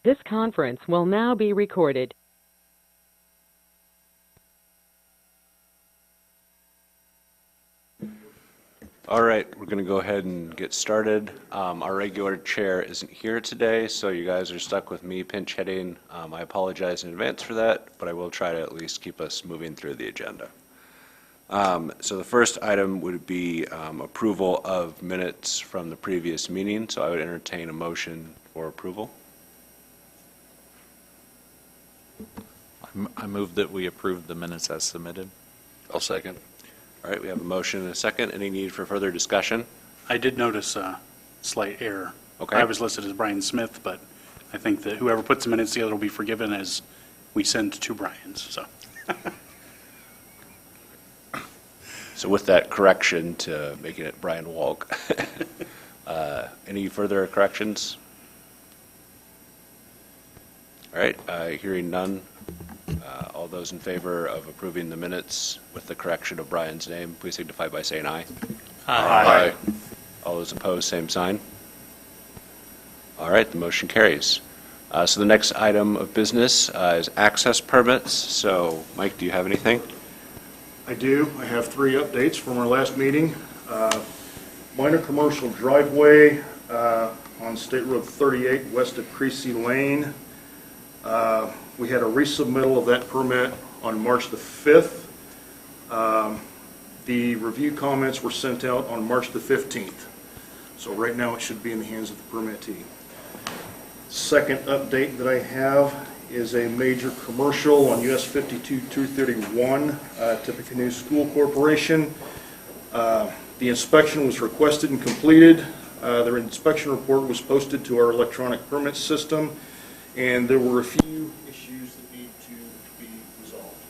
This conference will now be recorded. All right, we're going to go ahead and get started. Our regular chair isn't here today, so you guys are stuck with me pinch hitting. I apologize in advance for that, but I will try to at least keep us moving through the agenda. So the first item would be approval of minutes from the previous meeting, so I would entertain a motion for approval. I move that we approve the minutes as submitted. I'll second. All right, we have a motion and a second. Any need for further discussion? I did notice a slight error. Okay. I was listed as Brian Smith, but I think that whoever puts the minutes together will be forgiven as we send two Brians, so. So with that correction to making it Brian Walk, any further corrections? All right, hearing none. All those in favor of approving the minutes with the correction of Brian's name, please signify by saying aye. Aye. All those opposed, same sign. All right, the motion carries. So the next item of business is access permits. So, Mike, do you have anything? I do. I have 3 updates from our last meeting. Minor commercial driveway on State Road 38 west of Creasy Lane. We had a resubmittal of that permit on March the 5th. The review comments were sent out on March the 15th. So right now it should be in the hands of the permittee. Second update that I have is a major commercial on US 52-231, Tippecanoe School Corporation. The inspection was requested and completed. Their inspection report was posted to our electronic permit system, and there were a few issues that need to be resolved.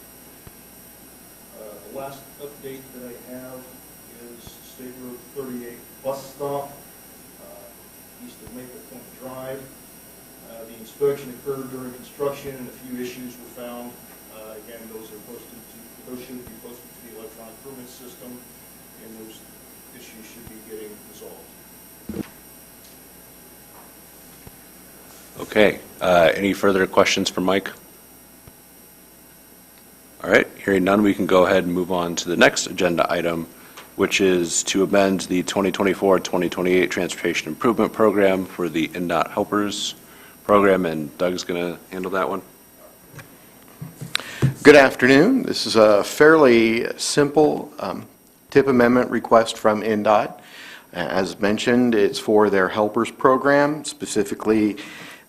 The last update that I have is State Road 38 bus stop, east of Maple Point Drive. The inspection occurred during construction and a few issues were found. Again, those should be posted to the electronic permit system, and those issues should be getting resolved. Okay. Any further questions for Mike? All right. Hearing none, we can go ahead and move on to the next agenda item, which is to amend the 2024-2028 Transportation Improvement Program for the INDOT Helpers Program, and Doug's going to handle that one. Good afternoon. This is a fairly simple TIP amendment request from INDOT. As mentioned, it's for their Helpers Program. Specifically,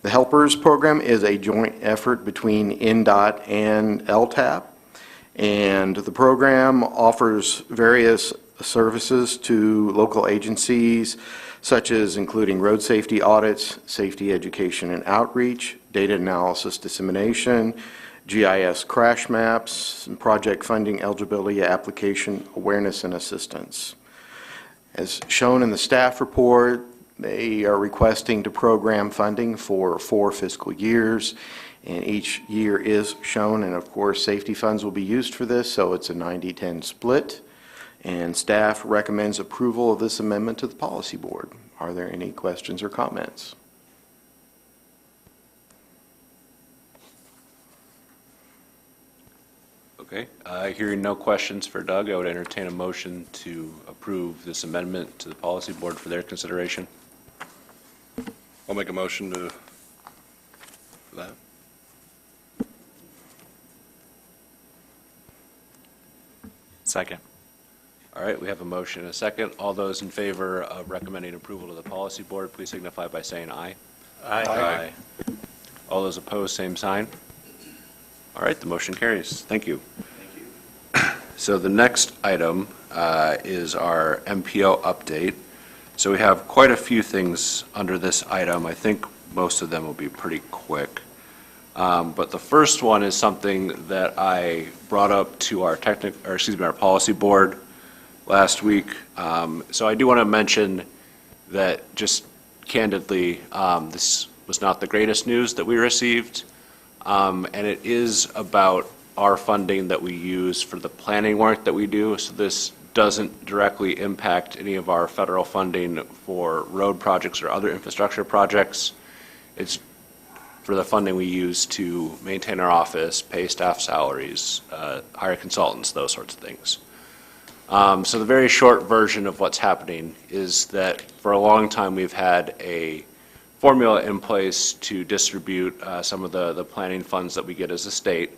the Helpers Program is a joint effort between INDOT and LTAP, and the program offers various services to local agencies, such as including road safety audits, safety education and outreach, data analysis dissemination, GIS crash maps, and project funding eligibility application awareness and assistance. As shown in the staff report, they are requesting to program funding for 4 fiscal years, and each year is shown, and of course safety funds will be used for this, so it's a 90-10 split. And staff recommends approval of this amendment to the policy board. Are there any questions or comments? Okay. Hearing no questions for Doug, I would entertain a motion to approve this amendment to the policy board for their consideration. I'll make a motion to that. Second. All right, we have a motion and a second. All those in favor of recommending approval to the policy board, please signify by saying aye. Aye. All those opposed, same sign. All right, the motion carries. Thank you. So the next item is our MPO update. So we have quite a few things under this item. I think most of them will be pretty quick. But the first one is something that I brought up to our our policy board last week. So I do want to mention that, just candidly, this was not the greatest news that we received, and it is about our funding that we use for the planning work that we do. So this doesn't directly impact any of our federal funding for road projects or other infrastructure projects. It's for the funding we use to maintain our office, pay staff salaries, hire consultants, those sorts of things. So the very short version of what's happening is that for a long time we've had a formula in place to distribute some of the planning funds that we get as a state,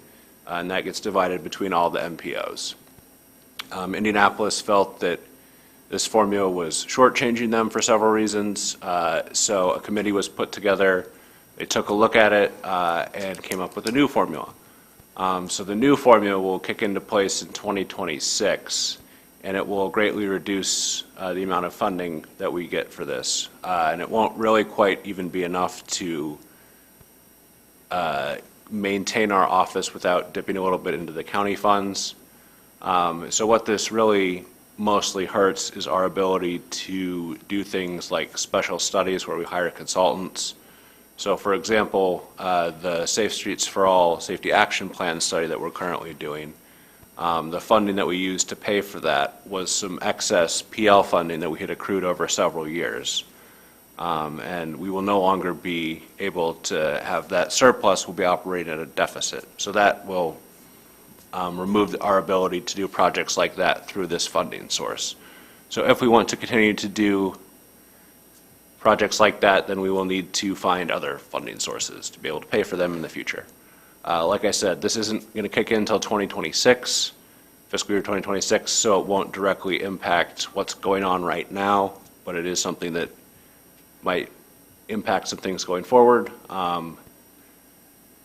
and that gets divided between all the MPOs. Indianapolis felt that this formula was shortchanging them for several reasons, so a committee was put together. They took a look at it and came up with a new formula. So the new formula will kick into place in 2026, and it will greatly reduce the amount of funding that we get for this. And it won't really quite even be enough to maintain our office without dipping a little bit into the county funds. So what this really mostly hurts is our ability to do things like special studies where we hire consultants. So for example, the Safe Streets for All Safety Action Plan study that we're currently doing, the funding that we used to pay for that was some excess PL funding that we had accrued over several years. And we will no longer be able to have that surplus. We'll be operating at a deficit. So that will remove our ability to do projects like that through this funding source. So if we want to continue to do projects like that, then we will need to find other funding sources to be able to pay for them in the future. Like I said, this isn't going to kick in until 2026, fiscal year 2026, so it won't directly impact what's going on right now, but it is something that might impact some things going forward.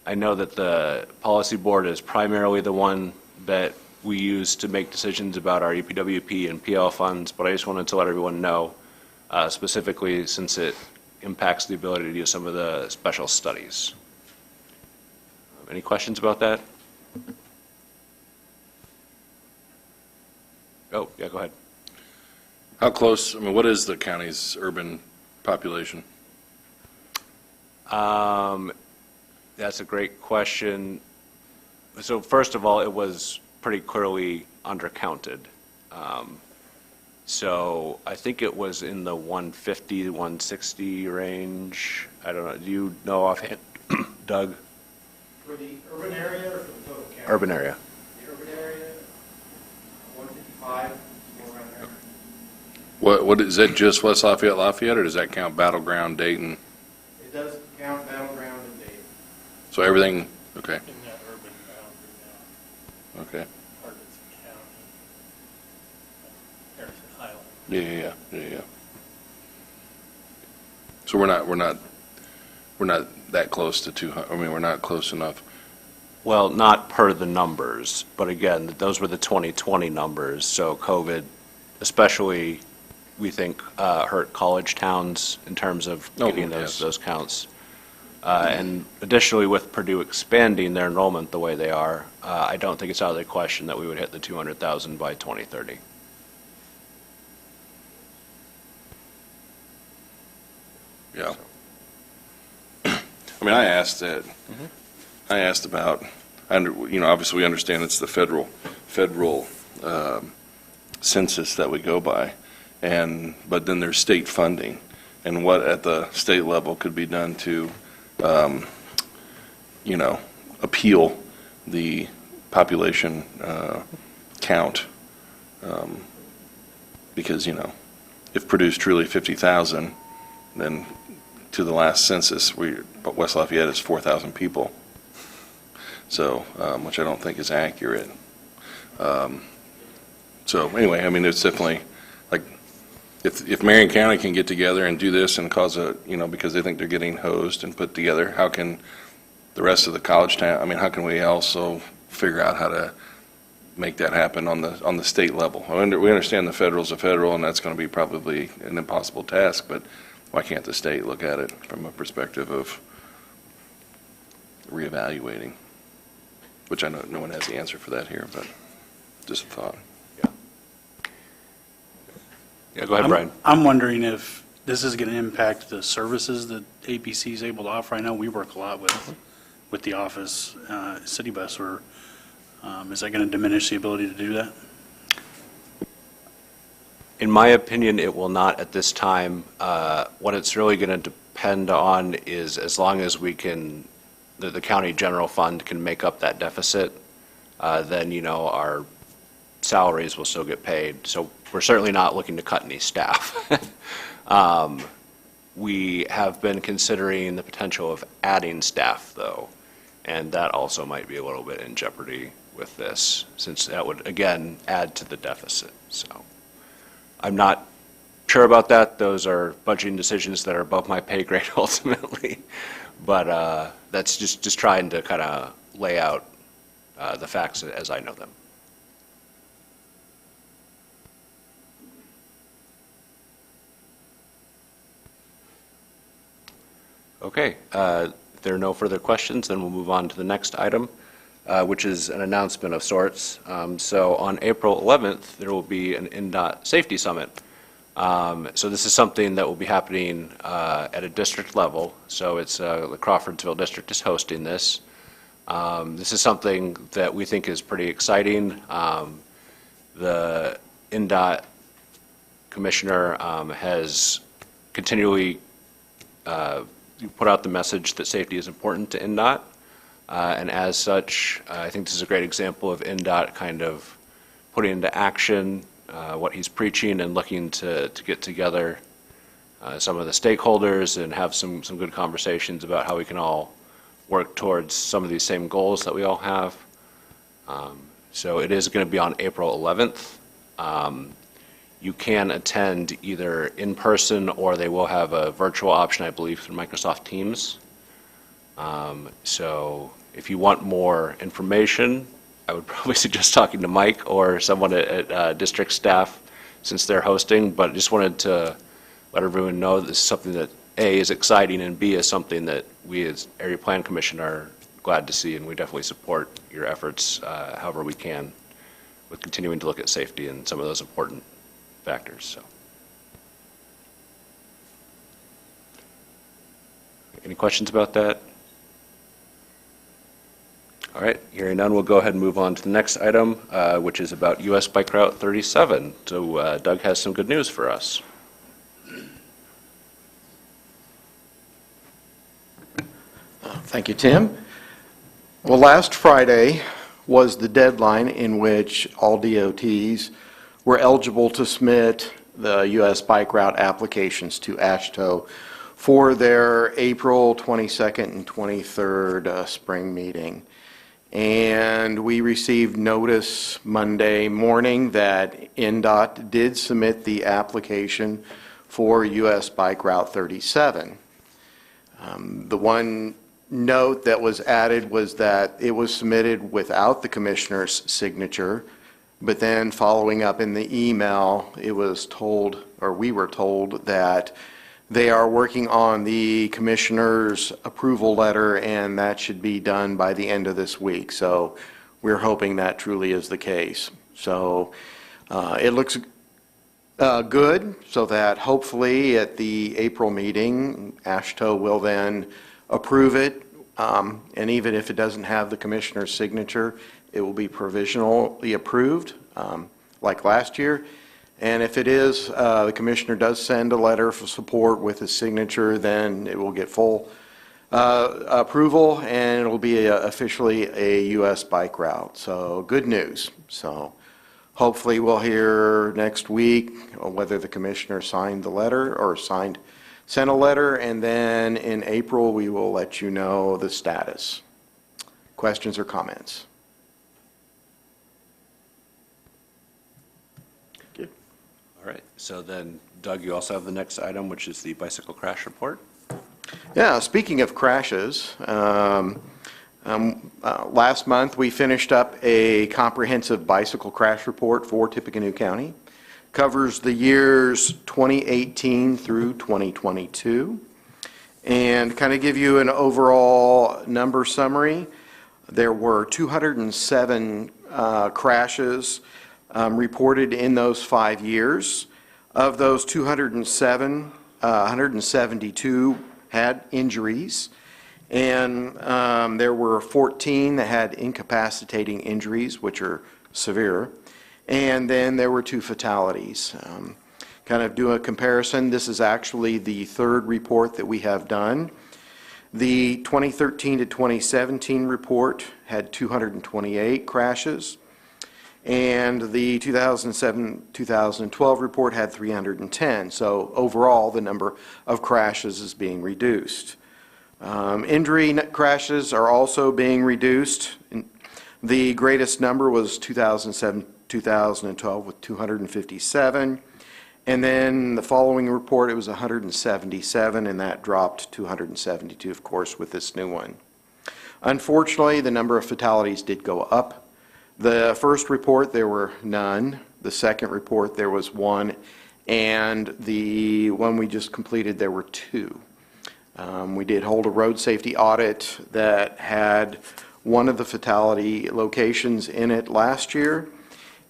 I know that the policy board is primarily the one that we use to make decisions about our EPWP and PL funds, but I just wanted to let everyone know, specifically since it impacts the ability to do some of the special studies. Any questions about that? Oh, yeah, go ahead. How close, I mean, what is the county's urban population? That's a great question. So first of all, it was pretty clearly undercounted. So I think it was in the 150 to 160 range. I don't know. Do you know offhand, Doug? For the urban area or for the total county? Urban area. The urban area, 155, more around there. What, is that just West Lafayette, or does that count Battleground, Dayton? It does count Battleground and Dayton So everything, okay, In that urban boundary now, okay. Hardison County, Harrison Highland. Yeah. So we're not that close to 200, I mean, we're not close enough. Well, not per the numbers, but again, those were the 2020 numbers. So COVID, especially, we think, hurt college towns in terms of Oh, getting yes. those counts. And additionally, with Purdue expanding their enrollment the way they are, I don't think it's out of the question that we would hit the 200,000 by 2030. Yeah. I mean, I asked that, I asked about, obviously we understand it's the federal census that we go by, but then there's state funding, and what at the state level could be done to, appeal the population count, because, if Purdue's truly 50,000, then to the last census, West Lafayette is 4,000 people. So, which I don't think is accurate. So anyway, I mean, it's definitely, like, if Marion County can get together and do this and cause because they think they're getting hosed and put together, how can the rest of the college town, I mean, how can we also figure out how to make that happen on the state level? We understand the federal's a federal, and that's going to be probably an impossible task, but why can't the state look at it from a perspective of reevaluating? Which I know no one has the answer for that here, but just a thought. Yeah, go ahead, Brian. I'm wondering if this is going to impact the services that APC is able to offer. I know we work a lot with the office, City Bus, or is that going to diminish the ability to do that? In my opinion, it will not at this time. What it's really going to depend on is as long as we can the county general fund can make up that deficit, then, our salaries will still get paid. So we're certainly not looking to cut any staff. We have been considering the potential of adding staff, though, and that also might be a little bit in jeopardy with this, since that would, again, add to the deficit. So I'm not sure about that. Those are budgeting decisions that are above my pay grade ultimately. But that's just trying to kind of lay out the facts as I know them. Okay, if there are no further questions, then we'll move on to the next item, which is an announcement of sorts. So on April 11th, there will be an NDOT Safety Summit. So this is something that will be happening at a district level. So it's the Crawfordsville District is hosting this. This is something that we think is pretty exciting. The NDOT Commissioner has continually put out the message that safety is important to NDOT. And as such, I think this is a great example of NDOT kind of putting into action what he's preaching and looking to get together some of the stakeholders and have some good conversations about how we can all work towards some of these same goals that we all have. So it is going to be on April 11th. You can attend either in person or they will have a virtual option, I believe, through Microsoft Teams. So if you want more information, I would probably suggest talking to Mike or someone at district staff since they're hosting, but just wanted to let everyone know this is something that A, is exciting, and B, is something that we as Area Plan Commission are glad to see, and we definitely support your efforts however we can with continuing to look at safety and some of those important factors. So, any questions about that? All right, hearing none, we'll go ahead and move on to the next item, which is about US Bike Route 37. So Doug has some good news for us. Thank you, Tim. Well, last Friday was the deadline in which all DOTs were eligible to submit the US Bike Route applications to AASHTO for their April 22nd and 23rd spring meeting. And we received notice Monday morning that NDOT did submit the application for US Bike Route 37. The one note that was added was that it was submitted without the commissioner's signature, but then following up in the email, it was told, or we were told, that they are working on the commissioner's approval letter, and that should be done by the end of this week. So we're hoping that truly is the case. So it looks good, so that hopefully at the April meeting, AASHTO will then approve it. And even if it doesn't have the commissioner's signature, it will be provisionally approved, like last year. And if it is, the commissioner does send a letter for support with his signature, then it will get full approval, and it will be officially a US bike route. So good news. So hopefully we'll hear next week whether the commissioner signed the letter or sent a letter, and then in April we will let you know the status. Questions or comments? All right, so then, Doug, you also have the next item, which is the bicycle crash report. Yeah, speaking of crashes, last month we finished up a comprehensive bicycle crash report for Tippecanoe County. Covers the years 2018 through 2022. And kind of give you an overall number summary, there were 207 crashes reported in those 5 years. Of those 207, 172 had injuries, and there were 14 that had incapacitating injuries, which are severe, and then there were 2 fatalities. Kind of do a comparison, this is actually the 3rd report that we have done. The 2013 to 2017 report had 228 crashes, and the 2007-2012 report had 310. So overall, the number of crashes is being reduced. Injury crashes are also being reduced. The greatest number was 2007-2012 with 257. And then the following report, it was 177, and that dropped to 172, of course, with this new one. Unfortunately, the number of fatalities did go up. The first report, there were none. The second report, there was one. And the one we just completed, there were two. We did hold a road safety audit that had one of the fatality locations in it last year,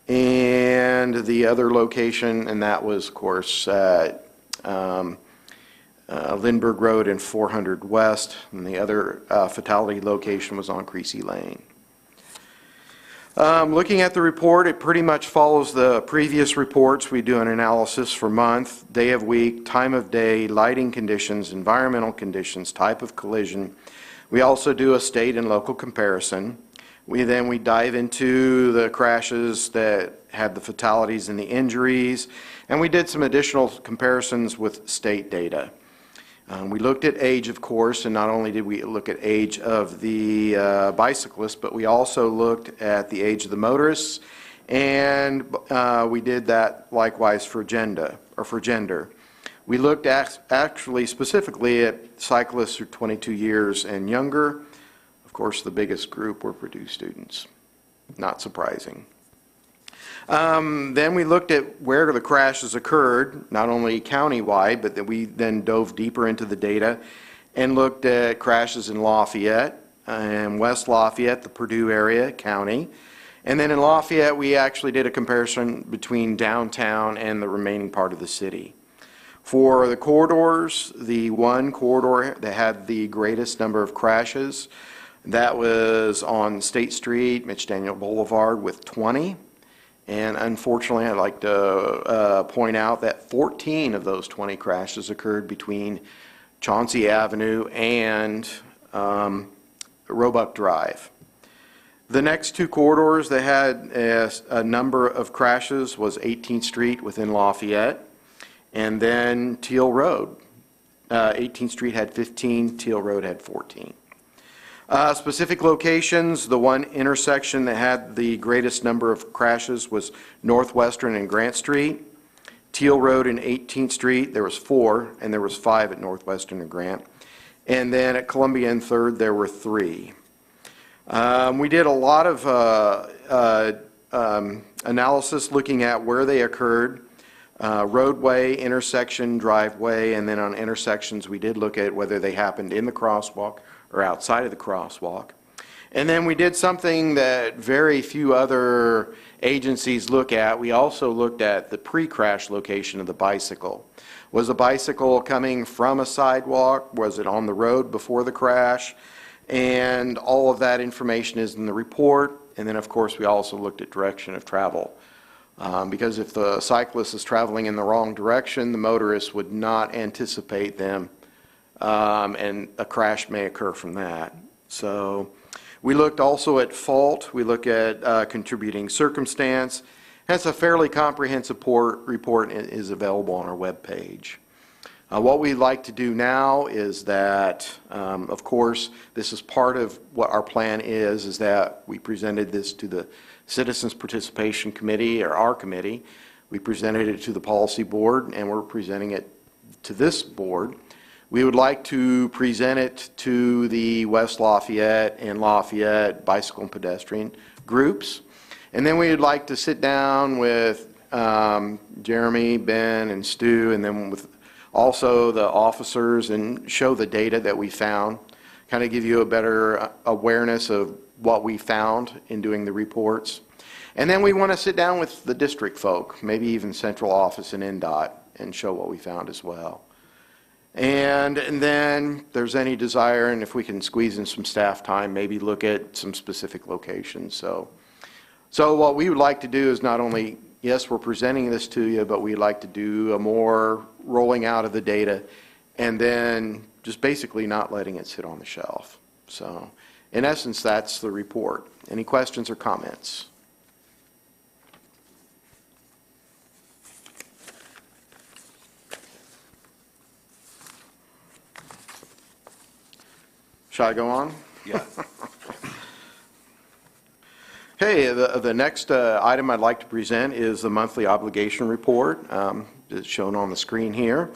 and the other location, and that was, of course, Lindbergh Road and 400 West, and the other fatality location was on Creasy Lane. Looking at the report, it pretty much follows the previous reports. We do an analysis for month, day of week, time of day, lighting conditions, environmental conditions, type of collision. We also do a state and local comparison. We dive into the crashes that had the fatalities and the injuries, and we did some additional comparisons with state data. We looked at age, of course, and not only did we look at age of the bicyclists, but we also looked at the age of the motorists, and we did that likewise for gender. We looked actually specifically at cyclists who are 22 years and younger. Of course, the biggest group were Purdue students. Not surprising. Then we looked at where the crashes occurred, not only countywide, but that we then dove deeper into the data and looked at crashes in Lafayette and West Lafayette, the Purdue area, county. And then in Lafayette, we actually did a comparison between downtown and the remaining part of the city. For the corridors, the one corridor that had the greatest number of crashes, that was on State Street, Mitch Daniel Boulevard with 20. And unfortunately, I'd like to point out that 14 of those 20 crashes occurred between Chauncey Avenue and Roebuck Drive. The next two corridors that had a number of crashes was 18th Street within Lafayette, and then Teal Road. 18th Street had 15, Teal Road had 14. Specific locations, the one intersection that had the greatest number of crashes was Northwestern and Grant Street. Teal Road and 18th Street, there was 4, and there was 5 at Northwestern and Grant. And then at Columbia and 3rd, there were 3. We did a lot of analysis looking at where they occurred, roadway, intersection, driveway, and then on intersections we did look at whether they happened in the crosswalk or outside of the crosswalk. And then we did something that very few other agencies look at. We also looked at the pre-crash location of the bicycle. Was the bicycle coming from a sidewalk? Was it on the road before the crash? And all of that information is in the report. And then, of course, we also looked at direction of travel. Because if the cyclist is traveling in the wrong direction, the motorist would not anticipate them, and a crash may occur from that. So we looked also at fault. We look at contributing circumstance. That's a fairly comprehensive report and is available on our webpage. What we'd like to do now is that, of course, this is part of what our plan is that we presented this to the Citizens Participation Committee, or our committee. We presented it to the Policy Board, and we're presenting it to this board. We would like to present it to the West Lafayette and Lafayette bicycle and pedestrian groups. And then we would like to sit down with Jeremy, Ben, and Stu, and then with also the officers and show the data that we found, kind of give you a better awareness of what we found in doing the reports. And then we want to sit down with the district folk, maybe even central office and NDOT, and show what we found as well. And then if there's any desire, and if we can squeeze in some staff time, maybe look at some specific locations. So what we would like to do is not only, yes, we're presenting this to you, but we'd like to do a more rolling out of the data and then just basically not letting it sit on the shelf. So, in essence, that's the report. Any questions or comments? Shall I go on? Yeah. Okay, the next item I'd like to present is the monthly obligation report. It's shown on the screen here.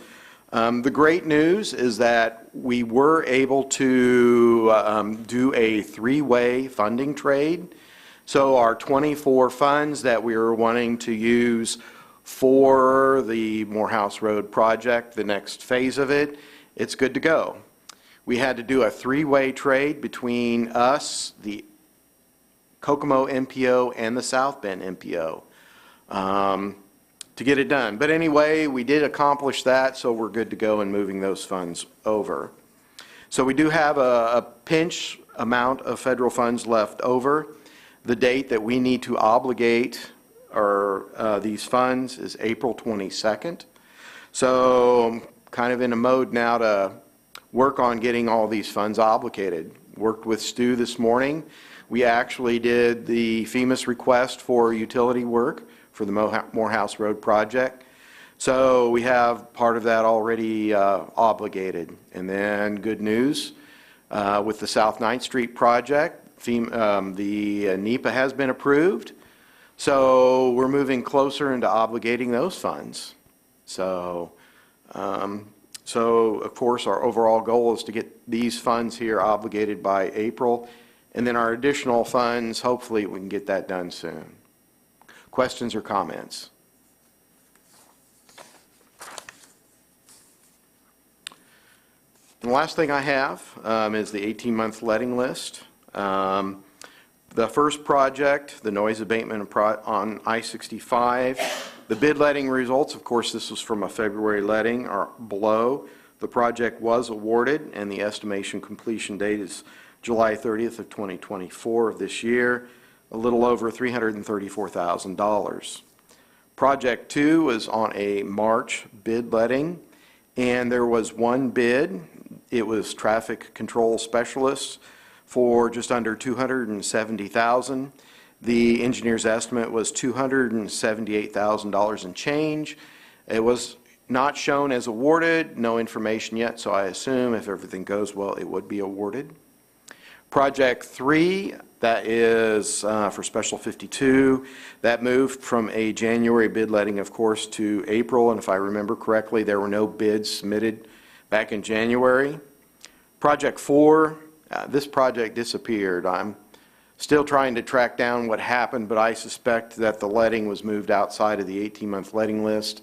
The great news is that we were able to do a three-way funding trade. So our 24 funds that we were wanting to use for the Morehouse Road project, the next phase of it, it's good to go. We had to do a three-way trade between us, the Kokomo MPO, and the South Bend MPO to get it done. But anyway, we did accomplish that, so we're good to go in moving those funds over. So we do have a pinch amount of federal funds left over. The date that we need to obligate these funds is April 22nd. So I'm kind of in a mode now to work on getting all these funds obligated. Worked with Stu this morning. We actually did the FEMA's request for utility work for the Morehouse Road project. So we have part of that already obligated. And then good news, with the South 9th Street project, the NEPA has been approved. So we're moving closer into obligating those funds. So of course, our overall goal is to get these funds here obligated by April, and then our additional funds, hopefully we can get that done soon. Questions or comments? And the last thing I have is the 18-month letting list. The first project, the noise abatement on I-65, the bid letting results, of course, this was from a February letting, are below. The project was awarded, and the estimation completion date is July 30th of 2024 of this year, a little over $334,000. Project 2 was on a March bid letting, and there was one bid. It was traffic control specialists for just under $270,000. The engineer's estimate was $278,000 and change. It was not shown as awarded, no information yet, so I assume if everything goes well, it would be awarded. Project 3, that is for Special 52, that moved from a January bid letting, of course, to April, and if I remember correctly, there were no bids submitted back in January. Project 4, this project disappeared. I'm still trying to track down what happened, but I suspect that the letting was moved outside of the 18-month letting list.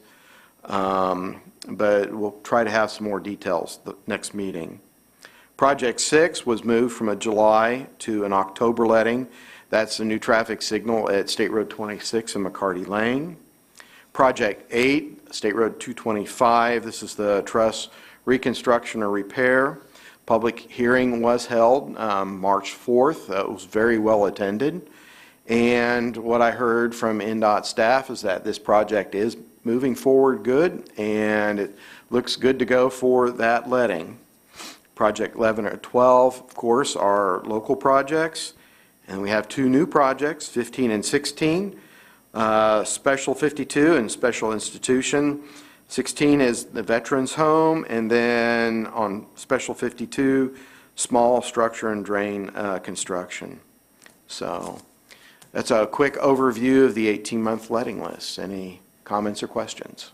But we'll try to have some more details the next meeting. Project 6 was moved from a July to an October letting. That's a new traffic signal at State Road 26 and McCarty Lane. Project 8, State Road 225, this is the truss reconstruction or repair. Public hearing was held March 4th. It was very well attended. And what I heard from NDOT staff is that this project is moving forward good, and it looks good to go for that letting. Project 11 or 12, of course, are local projects. And we have two new projects, 15 and 16. Special 52 and Special Institution. 16 is the Veterans Home, and then on Special 52, small structure and drain construction. So that's a quick overview of the 18-month letting list. Any comments or questions?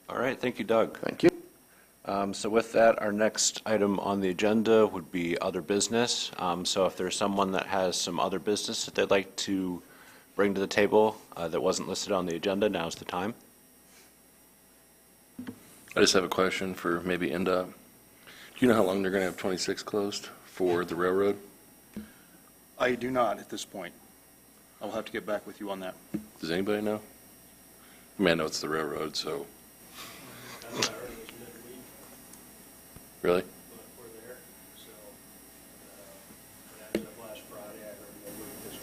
All right, thank you, Doug. Thank you. So with that, our next item on the agenda would be other business. So if there's someone that has some other business that they'd like to bring to the table that wasn't listed on the agenda, now's the time. I just have a question for maybe NDOT. Do you know how long they're going to have 26 closed for the railroad? I do not at this point. I'll have to get back with you on that. Does anybody know? I mean, I know it's the railroad, so. Really? We're there, so, it ended up last Friday, I heard this week.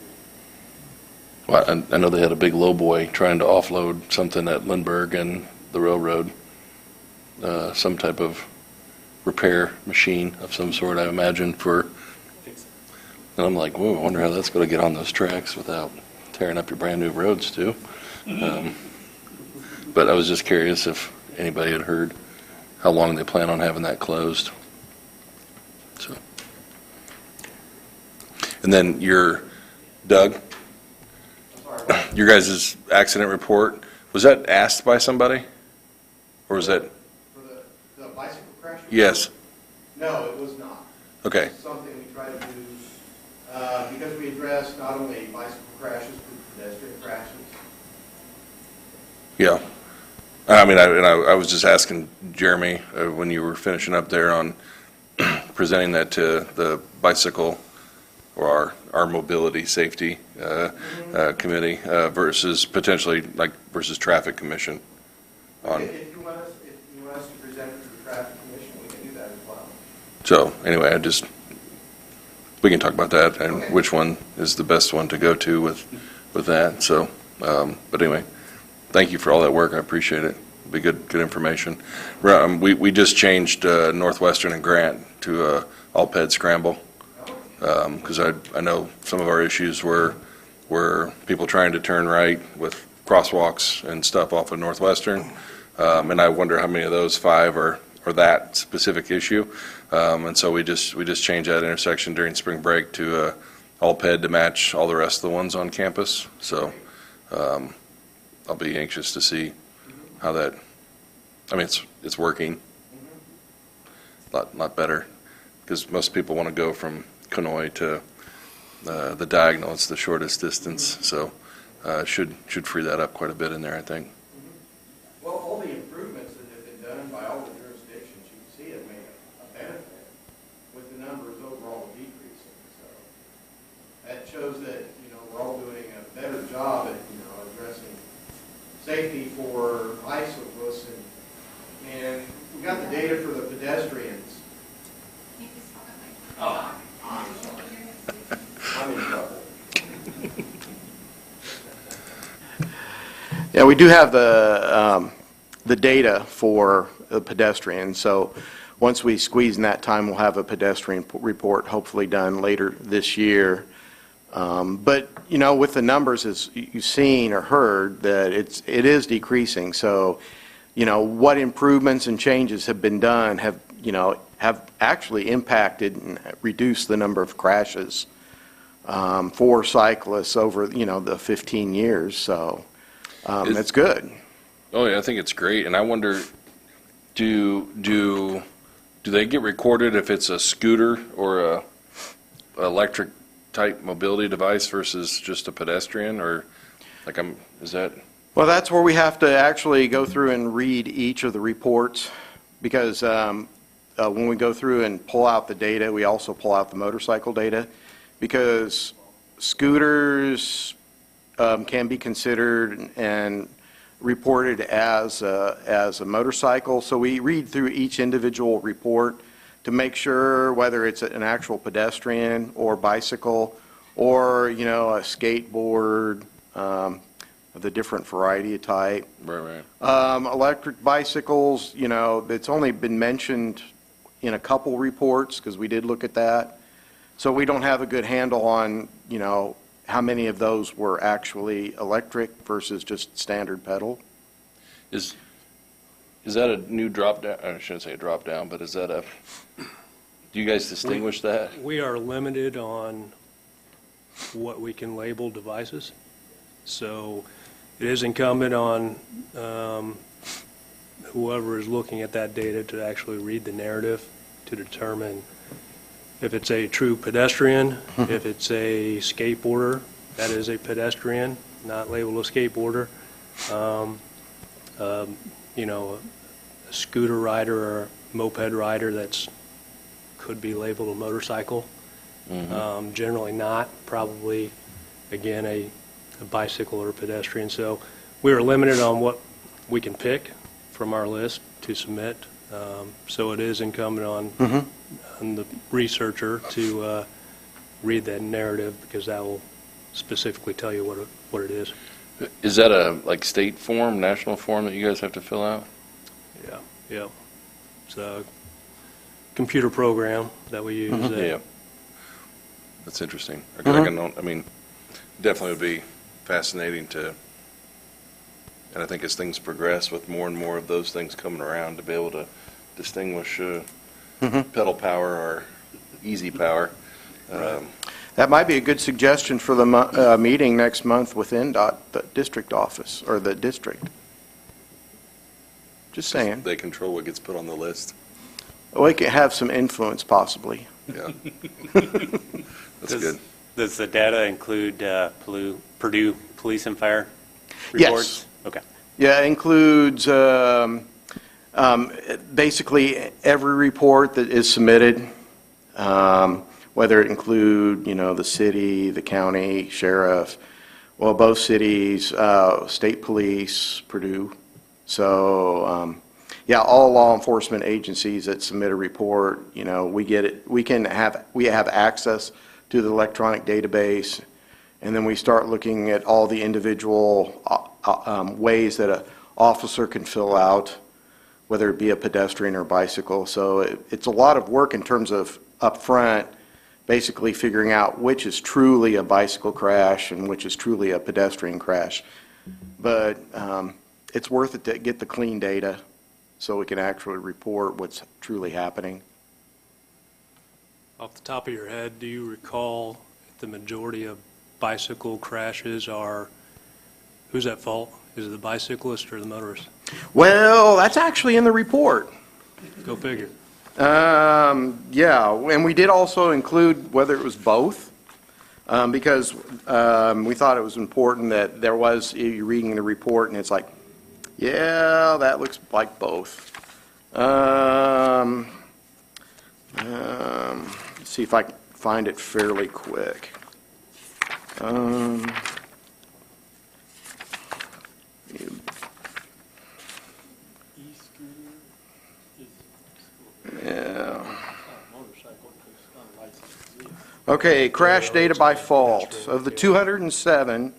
Well, I know they had a big lowboy trying to offload something at Lindbergh and the railroad, some type of repair machine of some sort, I imagine, for, and I'm like, whoa, I wonder how that's going to get on those tracks without tearing up your brand-new roads, too. But I was just curious if anybody had heard how long they plan on having that closed. So, and then Doug, your guys' accident report, was that asked by somebody? Or was that? For the bicycle crash? Yes. No, it was not. Okay. It's something we try to do because we address not only bicycle crashes, but pedestrian crashes. Yeah. I mean, I was just asking Jeremy when you were finishing up there on presenting that to the bicycle or our mobility safety committee versus potentially versus traffic commission. If you want us to present it to the traffic commission, we can do that as well. So anyway, we can talk about that and Okay. which one is the best one to go to with that. So, but anyway, thank you for all that work. I appreciate it. It'll be good information. We just changed Northwestern and Grant to all-ped scramble because I know some of our issues were people trying to turn right with crosswalks and stuff off of Northwestern. And I wonder how many of those 5 are that specific issue. And so we just changed that intersection during spring break to all-ped to match all the rest of the ones on campus. So I'll be anxious to see how that, I mean, it's working a lot better because most people want to go from Conoy to the diagonal. It's the shortest distance. So should free that up quite a bit in there, I think. Well, all the improvements that have been done by all the jurisdictions, you can see have made a benefit with the numbers overall decreasing. So that shows that, we're all doing a better job at, addressing safety for bicyclists. And we got the data for the pedestrians. Oh, I'm in trouble. Yeah, we do have the data for the pedestrian. So once we squeeze in that time, we'll have a pedestrian report hopefully done later this year. But, with the numbers, as you've seen or heard, that it is decreasing. So, what improvements and changes have been done have actually impacted and reduced the number of crashes for cyclists over, the 15 years. So that's good. Oh yeah, I think it's great. And I wonder, do they get recorded if it's a scooter or a electric type mobility device versus just a pedestrian, or is that? Well, that's where we have to actually go through and read each of the reports because when we go through and pull out the data, we also pull out the motorcycle data because scooters can be considered and reported as a motorcycle. So we read through each individual report to make sure whether it's an actual pedestrian or bicycle or, a skateboard of the different variety of type. Right. Electric bicycles, it's only been mentioned in a couple reports because we did look at that. So we don't have a good handle on, how many of those were actually electric versus just standard pedal. Is that a new drop down? I shouldn't say a drop down, but is that do you guys distinguish that? We are limited on what we can label devices. So it is incumbent on whoever is looking at that data to actually read the narrative to determine if it's a true pedestrian, if it's a skateboarder, that is a pedestrian, not labeled a skateboarder. A scooter rider or a moped rider that's could be labeled a motorcycle. Generally not, probably, again, a bicycle or a pedestrian. So we are limited on what we can pick from our list to submit. So it is incumbent on the researcher to read that narrative because that will specifically tell you what it is. Is that a, like, state form, national form that you guys have to fill out? Yeah. It's a computer program that we use. Yeah. That's interesting. I mean, definitely would be fascinating to, and I think as things progress with more and more of those things coming around, to be able to distinguish pedal power or easy power. That might be a good suggestion for the meeting next month with NDOT, the district office, or the district. Just saying. They control what gets put on the list. We could have some influence, possibly. Yeah. That's good. Does the data include Purdue Police and Fire reports? Yes. Okay. Yeah, it includes basically every report that is submitted, whether it include, the city, the county, sheriff, well, both cities, state police, Purdue. So, yeah, all law enforcement agencies that submit a report, we get it. We have access to the electronic database, and then we start looking at all the individual ways that an officer can fill out, whether it be a pedestrian or bicycle. So it's a lot of work in terms of upfront, basically figuring out which is truly a bicycle crash and which is truly a pedestrian crash. But it's worth it to get the clean data so we can actually report what's truly happening. Off the top of your head, do you recall if the majority of bicycle crashes are, who's at fault? Is it the bicyclist or the motorist? Well, that's actually in the report. Go figure. Yeah, and we did also include whether it was both, because we thought it was important that there was, you're reading the report and it's like, yeah, that looks like both. Let's see if I can find it fairly quick. Yeah. Okay, crash data by fault. Of the 207,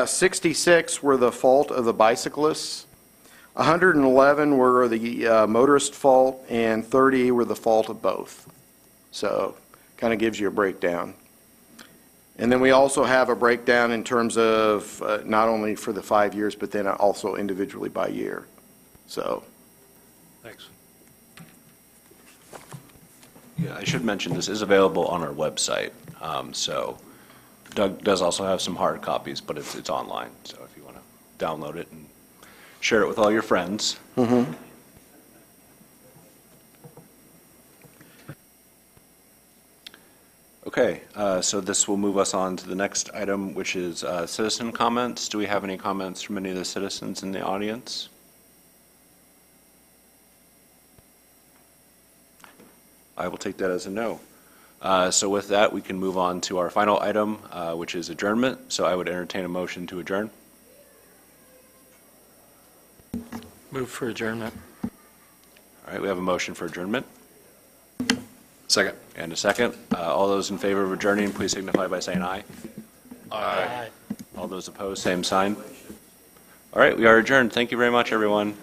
66 were the fault of the bicyclists, 111 were the motorist fault, and 30 were the fault of both. So, kind of gives you a breakdown. And then we also have a breakdown in terms of not only for the 5 years, but then also individually by year. So. Thanks. Yeah, I should mention this is available on our website. So Doug does also have some hard copies, but it's online. So if you want to download it and share it with all your friends. Mm-hmm. Okay, so this will move us on to the next item, which is citizen comments. Do we have any comments from any of the citizens in the audience? I will take that as a no. So with that, we can move on to our final item, which is adjournment. So I would entertain a motion to adjourn. Move for adjournment. All right, we have a motion for adjournment. Second. And a second. All those in favor of adjourning, please signify by saying aye. Aye. All those opposed, same sign. All right, we are adjourned. Thank you very much, everyone.